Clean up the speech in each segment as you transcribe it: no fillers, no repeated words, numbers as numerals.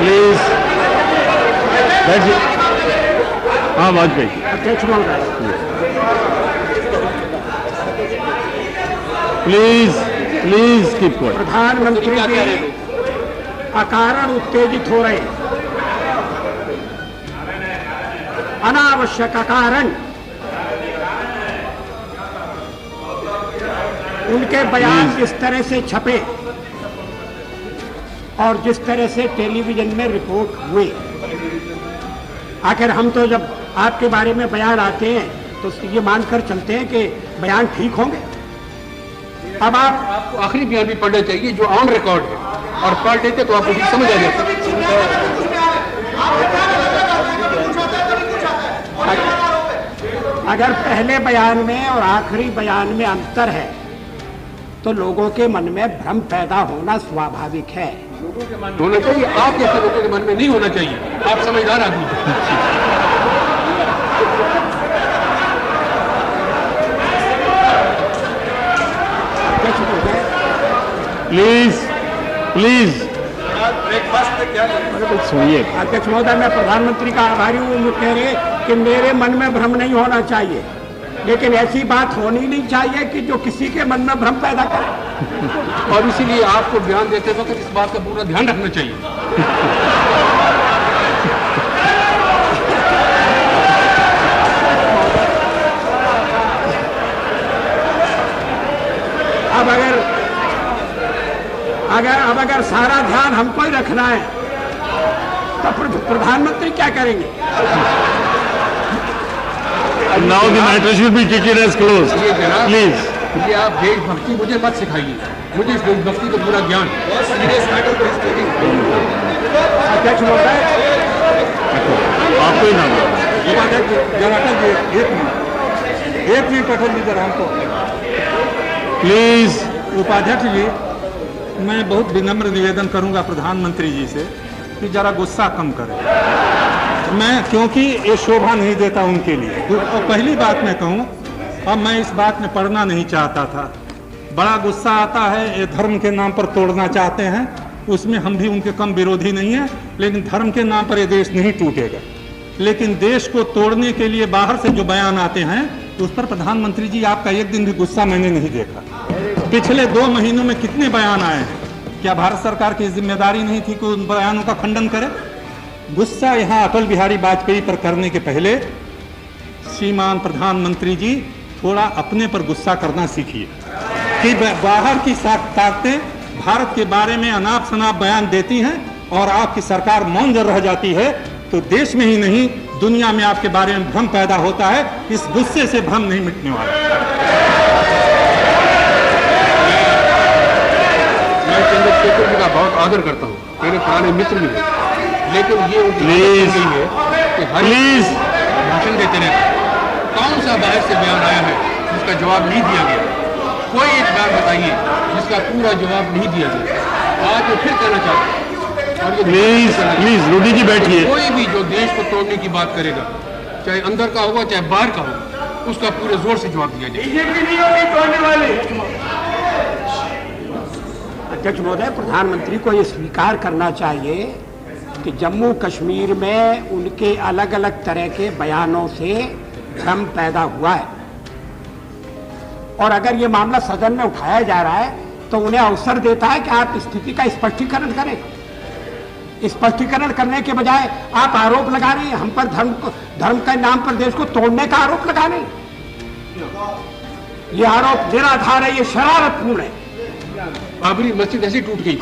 Please हाँ वाजपेयी अध्यक्ष महोदय, प्लीज प्लीज कीप क्वाइट। प्रधानमंत्री जी अकारण उत्तेजित हो रहे हैं, अनावश्यक अकारण। उनके बयान जिस तरह से छपे और जिस तरह से टेलीविजन में रिपोर्ट हुए, आखिर हम तो जब आपके बारे में बयान आते हैं तो ये मानकर चलते हैं कि बयान ठीक होंगे। अब आपको आखिरी बयान भी पढ़ना चाहिए जो ऑन रिकॉर्ड है, और पढ़ लेते तो आपको भी समझ आ जाता। अगर पहले बयान में और आखिरी बयान में अंतर है तो लोगों के मन में भ्रम पैदा होना स्वाभाविक है। लोगों के मन होना चाहिए, आप जैसे लोगों के मन में नहीं होना चाहिए। आप समझदार आदमी हैं। प्लीज प्लीज सुनिए। अध्यक्ष महोदय, मैं प्रधानमंत्री का आभारी हूँ। वो कह रहे कि मेरे मन में भ्रम नहीं होना चाहिए, लेकिन ऐसी बात होनी नहीं चाहिए कि जो किसी के मन में भ्रम पैदा करे। और इसीलिए आपको बयान देते वक्त इस बात का पूरा ध्यान रखना चाहिए। अब अगर सारा ध्यान हमको ही रखना है तो प्रधानमंत्री क्या करेंगे? Now the matter should be taken as close. Please ये आप देशभक्ति मुझे मत सिखाइए, मुझे इस देशभक्ति का पूरा ज्ञान। अध्यक्ष महोदय, आपको ही नाम एक मिनट अटल जी जरा हमको। प्लीज। उपाध्यक्ष जी, मैं बहुत विनम्र निवेदन करूंगा प्रधानमंत्री जी से कि जरा गुस्सा कम करें। मैं क्योंकि ये शोभा नहीं देता उनके लिए। और पहली बात मैं कहूं, अब मैं इस बात में पढ़ना नहीं चाहता था। बड़ा गुस्सा आता है, ये धर्म के नाम पर तोड़ना चाहते हैं, उसमें हम भी उनके कम विरोधी नहीं है, लेकिन धर्म के नाम पर ये देश नहीं टूटेगा। लेकिन देश को तोड़ने के लिए बाहर से जो बयान आते हैं उस पर प्रधानमंत्री जी आपका एक दिन भी गुस्सा मैंने नहीं देखा। पिछले 2 महीनों में कितने बयान आए हैं? क्या भारत सरकार की जिम्मेदारी नहीं थी कि उन बयानों का खंडन करे? गुस्सा यहाँ अटल बिहारी वाजपेयी पर करने के पहले श्रीमान प्रधानमंत्री जी थोड़ा अपने पर गुस्सा करना सीखिए कि बाहर की ताकतें भारत के बारे में अनाप शनाप बयान देती हैं और आपकी सरकार मौन रह जाती है, तो देश में ही नहीं दुनिया में आपके बारे में भ्रम पैदा होता है। इस गुस्से से भ्रम नहीं मिटने वाला। मैं चंद्रशेखर जी का बहुत आदर करता हूँ, मेरे पुराने मित्र भी हैं, लेकिन ये प्लीज है कि हर भाषण देते रहते। कौन सा बाहर से बयान आया है जिसका जवाब नहीं दिया गया? कोई एक बयान बताइए जिसका पूरा जवाब नहीं दिया गया। आज वो फिर कहना चाहते हैं। और प्लीज प्लीज रूडी जी बैठिए। कोई भी जो देश को तोड़ने की बात करेगा, चाहे अंदर का होगा चाहे बाहर का होगा, उसका पूरे जोर से जवाब दिया जाए। अध्यक्ष महोदय, प्रधानमंत्री को ये स्वीकार करना चाहिए कि जम्मू कश्मीर में उनके अलग अलग तरह के बयानों से भ्रम पैदा हुआ है, और अगर ये मामला सदन में उठाया जा रहा है तो उन्हें अवसर देता है कि आप स्थिति का स्पष्टीकरण करें। स्पष्टीकरण करने के बजाय आप आरोप लगा रहे हैं हम पर, धर्म के नाम पर देश को तोड़ने का आरोप लगा रहे हैं। ये आरोप निराधार है, ये शरारतपूर्ण है। बाबरी मस्जिद ऐसी टूट गई।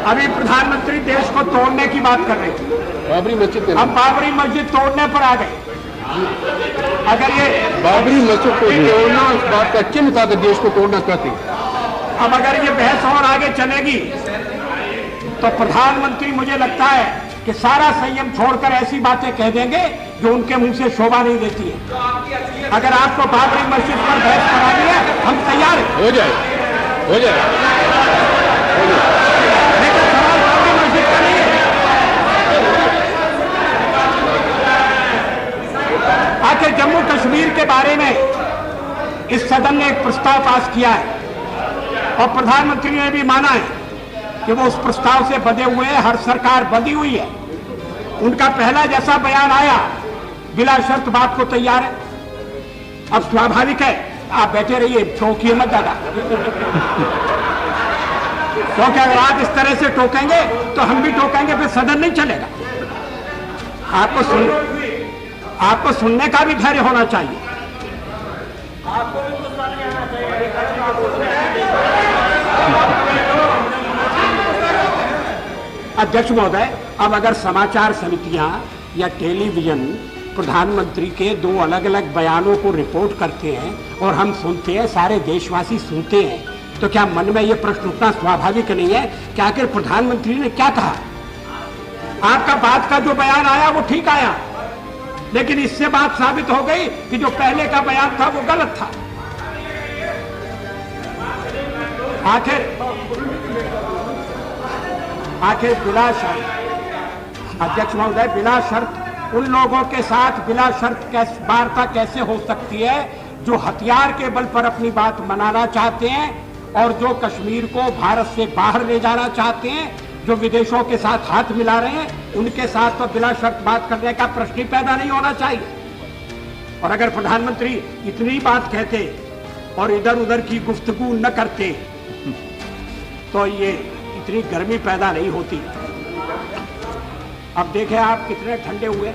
अभी प्रधानमंत्री देश को तोड़ने की बात कर रहे थे। बाबरी मस्जिद, हम बाबरी मस्जिद तोड़ने पर आ गए। अगर ये बाबरी मस्जिद को तोड़ना उस बात का चिन्ह था कि देश को तोड़ना चाहते। अब अगर ये बहस और आगे चलेगी तो प्रधानमंत्री मुझे लगता है कि सारा संयम छोड़कर ऐसी बातें कह देंगे जो उनके मुंह से शोभा नहीं देती है। अगर आपको बाबरी मस्जिद पर बहस करानी है, हम तैयार हैं। हो जाए लेकिन सवाल बाबरी मस्जिद का नहीं है। आखिर जम्मू कश्मीर के बारे में इस सदन ने एक प्रस्ताव पास किया है और प्रधानमंत्री ने भी माना है कि वो उस प्रस्ताव से बंधे हुए हैं, हर सरकार बंधी हुई है। उनका पहला जैसा बयान आया बिला शर्त बात को तैयार है। अब स्वाभाविक है, आप बैठे रहिए, टोकिए मत ज्यादा, क्योंकि अगर आप इस तरह से टोकेंगे तो हम भी टोकेंगे, फिर सदन नहीं चलेगा। आपको सुनने का भी धैर्य होना चाहिए। अध्यक्ष महोदय, अब अगर समाचार समितियां या टेलीविजन प्रधानमंत्री के दो अलग अलग बयानों को रिपोर्ट करते हैं और हम सुनते हैं, सारे देशवासी सुनते हैं, तो क्या मन में यह प्रश्न उठना स्वाभाविक नहीं है कि आखिर प्रधानमंत्री ने क्या कहा? आपका बात का जो बयान आया वो ठीक आया, लेकिन इससे बात साबित हो गई कि जो पहले का बयान था वो गलत था। आखिर बिला शर्त, अध्यक्ष महोदय, बिला शर्त उन लोगों के साथ बिला शर्त वार्ता कैसे हो सकती है जो हथियार के बल पर अपनी बात मनाना चाहते हैं और जो कश्मीर को भारत से बाहर ले जाना चाहते हैं, जो विदेशों के साथ हाथ मिला रहे हैं, उनके साथ तो बिला शर्त बात करने का प्रश्न ही पैदा नहीं होना चाहिए। और अगर प्रधानमंत्री इतनी बात कहते और इधर उधर की गुफ्तगू न करते तो ये इतनी गर्मी पैदा नहीं होती। अब देखें आप कितने ठंडे हुए।